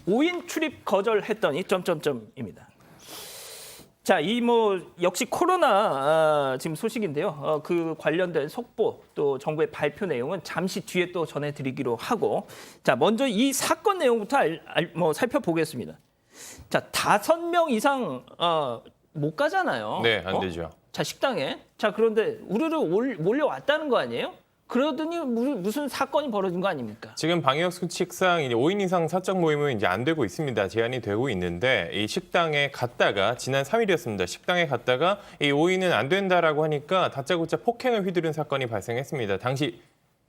5인 출입 거절했더니 점점점입니다. 자, 이 역시 코로나 지금 소식인데요. 그 관련된 속보 또 정부의 발표 내용은 잠시 뒤에 또 전해드리기로 하고, 자, 먼저 이 사건 내용부터 살펴보겠습니다. 자, 5명 이상 못 가잖아요. 네, 안 되죠. 자, 식당에. 자, 그런데 우르르 몰려왔다는 거 아니에요? 그러더니 무슨 사건이 벌어진 거 아닙니까? 지금 방역 수칙상 이제 5인 이상 사적 모임은 이제 안 되고 있습니다. 제한이 되고 있는데 이 식당에 갔다가 지난 3일이었습니다. 식당에 갔다가 이 5인은 안 된다라고 하니까 다짜고짜 폭행을 휘두른 사건이 발생했습니다. 당시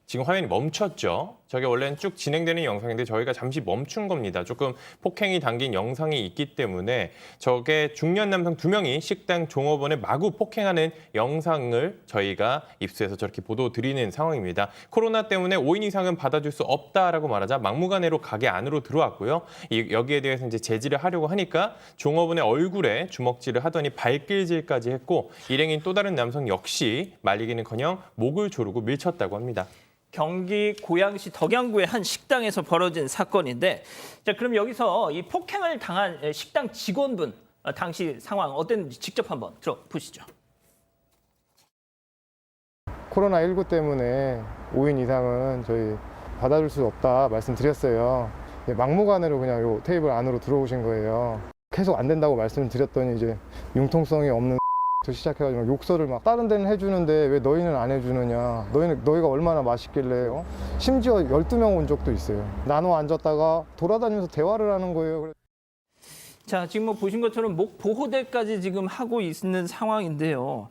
지금 화면이 멈췄죠. 저게 원래는 쭉 진행되는 영상인데 저희가 잠시 멈춘 겁니다. 조금 폭행이 담긴 영상이 있기 때문에 저게 중년 남성 2명이 식당 종업원을 마구 폭행하는 영상을 저희가 입수해서 저렇게 보도 드리는 상황입니다. 코로나 때문에 5인 이상은 받아줄 수 없다라고 말하자 막무가내로 가게 안으로 들어왔고요. 여기에 대해서 이제 제지를 하려고 하니까 종업원의 얼굴에 주먹질을 하더니 발길질까지 했고 일행인 또 다른 남성 역시 말리기는커녕 목을 조르고 밀쳤다고 합니다. 경기 고양시 덕양구의 한 식당에서 벌어진 사건인데, 자, 그럼 여기서 이 폭행을 당한 식당 직원분 당시 상황 어땠는지 직접 한번 들어보시죠. 코로나19 때문에 5인 이상은 저희 받아줄 수 없다 말씀드렸어요. 막무가내로 그냥 요 테이블 안으로 들어오신 거예요. 계속 안 된다고 말씀드렸더니 이제 융통성이 없는 시작해가지고 욕설을 막 다른 데는 해주는데 왜 너희는 안 해주느냐, 너희가 얼마나 맛있길래, 심지어 12명 온 적도 있어요. 나눠 앉았다가 돌아다니면서 대화를 하는 거예요. 자, 지금 보신 것처럼 목 보호대까지 지금 하고 있는 상황인데요.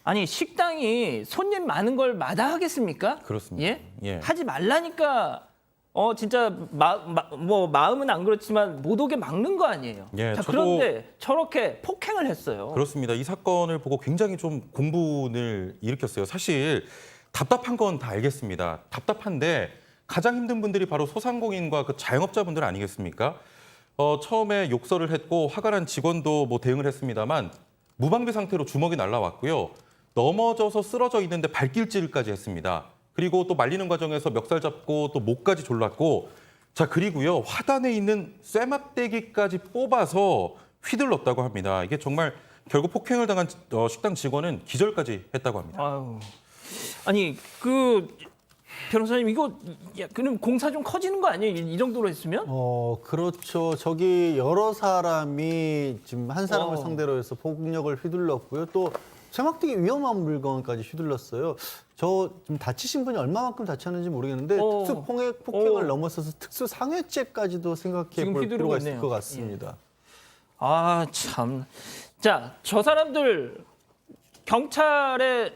아니, 식당이 손님 많은 걸 마다하겠습니까? 그렇습니다. 예? 예. 하지 말라니까 진짜 마음은 안 그렇지만 못 오게 막는 거 아니에요. 예, 자, 저도 그런데 저렇게 폭행을 했어요. 그렇습니다. 이 사건을 보고 굉장히 좀 공분을 일으켰어요. 사실 답답한 건 다 알겠습니다. 답답한데 가장 힘든 분들이 바로 소상공인과 그 자영업자분들 아니겠습니까? 처음에 욕설을 했고 화가 난 직원도 대응을 했습니다만 무방비 상태로 주먹이 날라왔고요. 넘어져서 쓰러져 있는데 발길질까지 했습니다. 그리고 또 말리는 과정에서 멱살 잡고 또 목까지 졸랐고, 자, 그리고요, 화단에 있는 쇠막대기까지 뽑아서 휘둘렀다고 합니다. 이게 정말 결국 폭행을 당한 식당 직원은 기절까지 했다고 합니다. 아유. 아니, 변호사님, 이거 그럼 공사 좀 커지는 거 아니에요? 이 정도로 했으면? 그렇죠. 저기 여러 사람이 지금 한 사람을 상대로 해서 폭력을 휘둘렀고요. 또 쇠막대기 위험한 물건까지 휘둘렀어요. 저 지금 다치신 분이 얼마만큼 다쳤는지 모르겠는데 특수 폭행을 넘어서서 특수 상해죄까지도 생각해 볼 필요가 있을 것 같습니다. 예. 아, 참. 자, 저 사람들 경찰에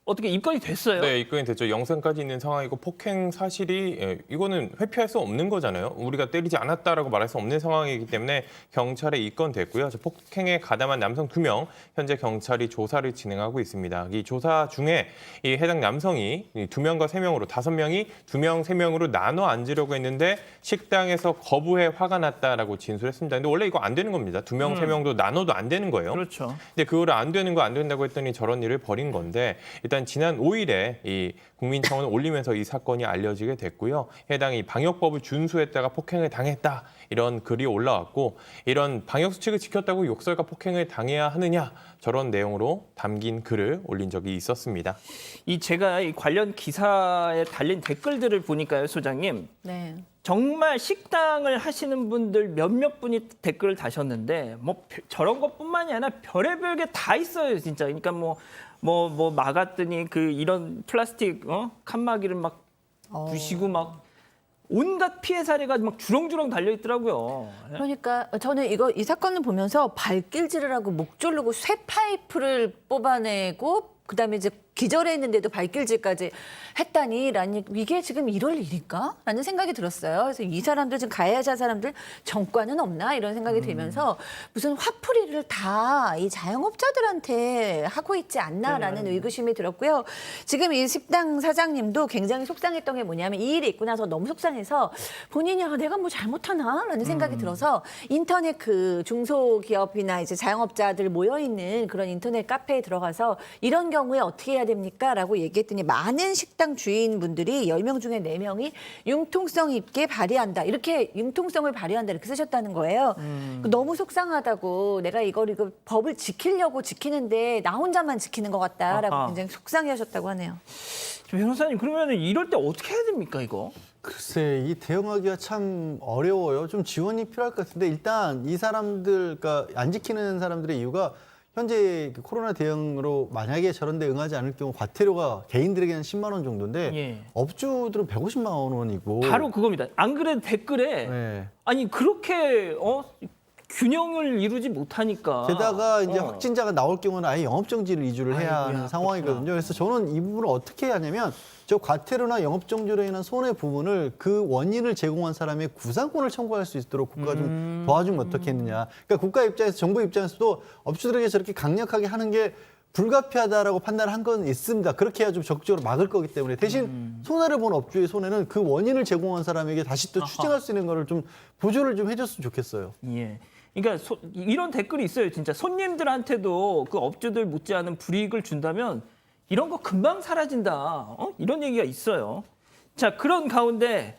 어떻게 입건이 됐어요? 네, 입건이 됐죠. 영상까지 있는 상황이고 폭행 사실이 이거는 회피할 수 없는 거잖아요. 우리가 때리지 않았다라고 말할 수 없는 상황이기 때문에 경찰에 입건됐고요. 저 폭행에 가담한 남성 2명 현재 경찰이 조사를 진행하고 있습니다. 이 조사 중에 이 해당 남성이 2명과 3명으로 5명이 2명, 3명으로 나눠 앉으려고 했는데 식당에서 거부해 화가 났다라고 진술했습니다. 근데 원래 이거 안 되는 겁니다. 2명, 3명도 나눠도 안 되는 거예요. 그렇죠. 근데 그거를 안 된다고 했더니 저런 일을 벌인 건데 일단 지난 5일에 이 국민청원을 올리면서 이 사건이 알려지게 됐고요. 해당 이 방역법을 준수했다가 폭행을 당했다 이런 글이 올라왔고 이런 방역 수칙을 지켰다고 욕설과 폭행을 당해야 하느냐 저런 내용으로 담긴 글을 올린 적이 있었습니다. 제가 이 관련 기사에 달린 댓글들을 보니까요, 소장님. 네. 정말 식당을 하시는 분들 몇몇 분이 댓글을 다셨는데 저런 것뿐만이 아니라 별의별 게 다 있어요, 진짜. 그러니까 막았더니 이런 플라스틱 칸막이를 막 부시고 막 온갖 피해 사례가 막 주렁주렁 달려 있더라고요. 그러니까 저는 이 사건을 보면서 발길질을 하고 목 조르고 쇠 파이프를 뽑아내고 그다음에 이제 기절했는데도 발길질까지 했다니, 이게 지금 이럴 일일까? 라는 생각이 들었어요. 그래서 이 사람들, 지금 가해자 사람들 정과는 없나? 이런 생각이 들면서 무슨 화풀이를 다 이 자영업자들한테 하고 있지 않나라는 의구심이 들었고요. 지금 이 식당 사장님도 굉장히 속상했던 게 뭐냐면 이 일이 있고 나서 너무 속상해서 본인이 내가 뭐 잘못하나? 라는 생각이 들어서 인터넷 중소기업이나 이제 자영업자들 모여있는 그런 인터넷 카페에 들어가서 이런 경우에 어떻게 해야 해야 됩니까? 라고 얘기했더니 많은 식당 주인분들이 10명 중에 4명이 융통성 있게 발휘한다. 이렇게 융통성을 발휘한다. 이렇게 쓰셨다는 거예요. 너무 속상하다고 내가 이거 법을 지키려고 지키는데 나 혼자만 지키는 것 같다라고 아하. 굉장히 속상해하셨다고 하네요. 변호사님 그러면 이럴 때 어떻게 해야 됩니까 이거? 글쎄, 이 대응하기가 참 어려워요. 좀 지원이 필요할 것 같은데 일단 이 사람들, 그러니까 안 지키는 사람들의 이유가 현재 그 코로나 대응으로 만약에 저런 데 응하지 않을 경우 과태료가 개인들에게는 10만 원 정도인데 예. 업주들은 150만 원이고 바로 그겁니다. 안 그래도 댓글에 네. 아니 그렇게 균형을 이루지 못하니까 게다가 이제 확진자가 나올 경우는 아예 영업정지를 2주를 해야 아이고야, 하는 상황이거든요. 그래서 저는 이 부분을 어떻게 해야 하냐면 저 과태료나 영업정지로 인한 손해 부분을 그 원인을 제공한 사람의 구상권을 청구할 수 있도록 국가가 좀 도와주면 어떻겠느냐. 그러니까 국가 입장에서 정부 입장에서도 업주들에게 저렇게 강력하게 하는 게 불가피하다라고 판단한 건 있습니다. 그렇게 해야 좀 적극적으로 막을 거기 때문에 대신 손해를 본 업주의 손해는 그 원인을 제공한 사람에게 다시 또 추징할 수 있는 거를 좀 보조를 좀 해줬으면 좋겠어요. 예. 그러니까 이런 댓글이 있어요. 진짜 손님들한테도 그 업주들 못지않은 불이익을 준다면 이런 거 금방 사라진다. 이런 얘기가 있어요. 자, 그런 가운데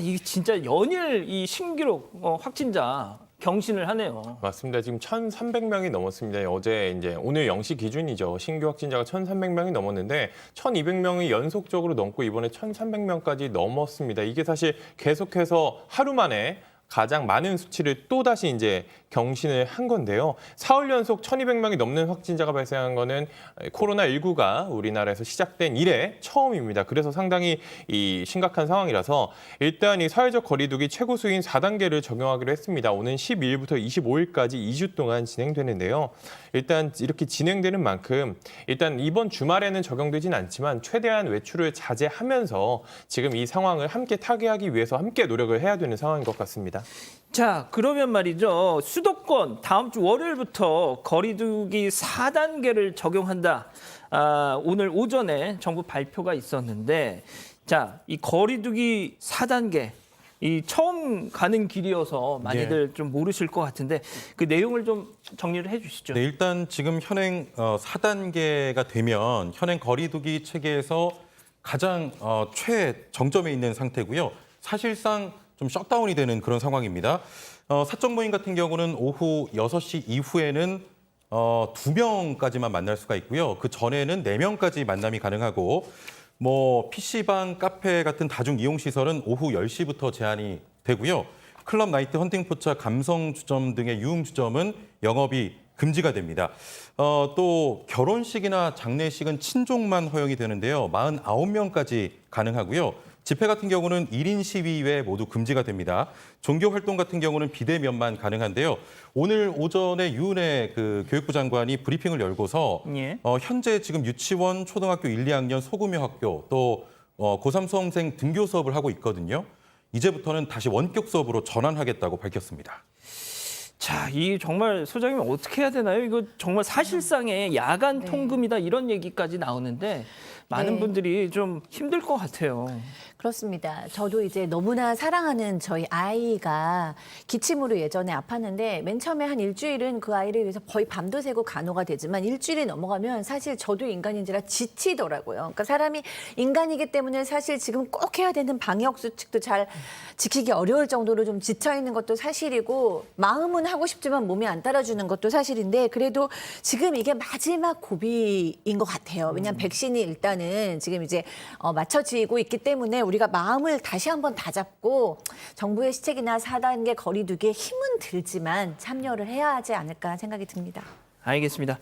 이게 진짜 연일 이 신기록 확진자 경신을 하네요. 맞습니다. 지금 1,300명이 넘었습니다. 어제 이제 오늘 0시 기준이죠. 신규 확진자가 1,300명이 넘었는데 1,200명이 연속적으로 넘고 이번에 1,300명까지 넘었습니다. 이게 사실 계속해서 하루 만에 가장 많은 수치를 또다시 이제 경신을 한 건데요. 사흘 연속 1,200명이 넘는 확진자가 발생한 거는 코로나19가 우리나라에서 시작된 이래 처음입니다. 그래서 상당히 이 심각한 상황이라서 일단 이 사회적 거리두기 최고 수위인 4단계를 적용하기로 했습니다. 오는 12일부터 25일까지 2주 동안 진행되는데요. 일단 이렇게 진행되는 만큼 일단 이번 주말에는 적용되진 않지만 최대한 외출을 자제하면서 지금 이 상황을 함께 타개하기 위해서 함께 노력을 해야 되는 상황인 것 같습니다. 자, 그러면 말이죠. 수도권 다음 주 월요일부터 거리두기 4단계를 적용한다. 오늘 오전에 정부 발표가 있었는데 자, 이 거리두기 4단계 이 처음 가는 길이어서 많이들 좀 모르실 것 같은데 그 내용을 좀 정리를 해 주시죠. 네, 일단 지금 현행 4단계가 되면 현행 거리두기 체계에서 가장 최정점에 있는 상태고요. 사실상 좀 셧다운이 되는 그런 상황입니다. 사적 모임 같은 경우는 오후 6시 이후에는 2명까지만 만날 수가 있고요. 그 전에는 4명까지 만남이 가능하고 뭐 PC방, 카페 같은 다중 이용 시설은 오후 10시부터 제한이 되고요. 클럽, 나이트, 헌팅포차, 감성주점 등의 유흥주점은 영업이 금지가 됩니다. 또 결혼식이나 장례식은 친족만 허용이 되는데요. 49명까지 가능하고요. 집회 같은 경우는 1인 시위 외 모두 금지가 됩니다. 종교 활동 같은 경우는 비대면만 가능한데요. 오늘 오전에 유은혜 그 교육부 장관이 브리핑을 열고서 예. 현재 지금 유치원, 초등학교 1, 2학년 소규모 학교 또 고3 수험생 등교 수업을 하고 있거든요. 이제부터는 다시 원격 수업으로 전환하겠다고 밝혔습니다. 자, 이 정말 소장님 어떻게 해야 되나요? 이거 정말 사실상의 야간 통금이다 이런 얘기까지 나오는데 많은 네. 분들이 좀 힘들 것 같아요. 그렇습니다. 저도 이제 너무나 사랑하는 저희 아이가 기침으로 예전에 아팠는데 맨 처음에 한 일주일은 그 아이를 위해서 거의 밤도 새고 간호가 되지만 일주일이 넘어가면 사실 저도 인간인지라 지치더라고요. 그러니까 사람이 인간이기 때문에 사실 지금 꼭 해야 되는 방역 수칙도 잘 지키기 어려울 정도로 좀 지쳐 있는 것도 사실이고 마음은 하고 싶지만 몸이 안 따라주는 것도 사실인데 그래도 지금 이게 마지막 고비인 것 같아요. 왜냐하면 백신이 일단은 지금 이제 맞춰지고 있기 때문에 우리가 마음을 다시 한번 다잡고 정부의 시책이나 4단계 거리두기에 힘은 들지만 참여를 해야 하지 않을까 생각이 듭니다. 알겠습니다.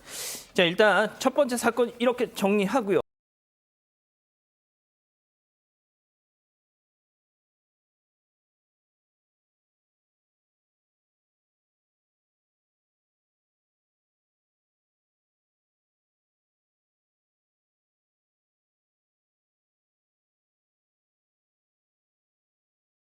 자, 일단 첫 번째 사건 이렇게 정리하고요.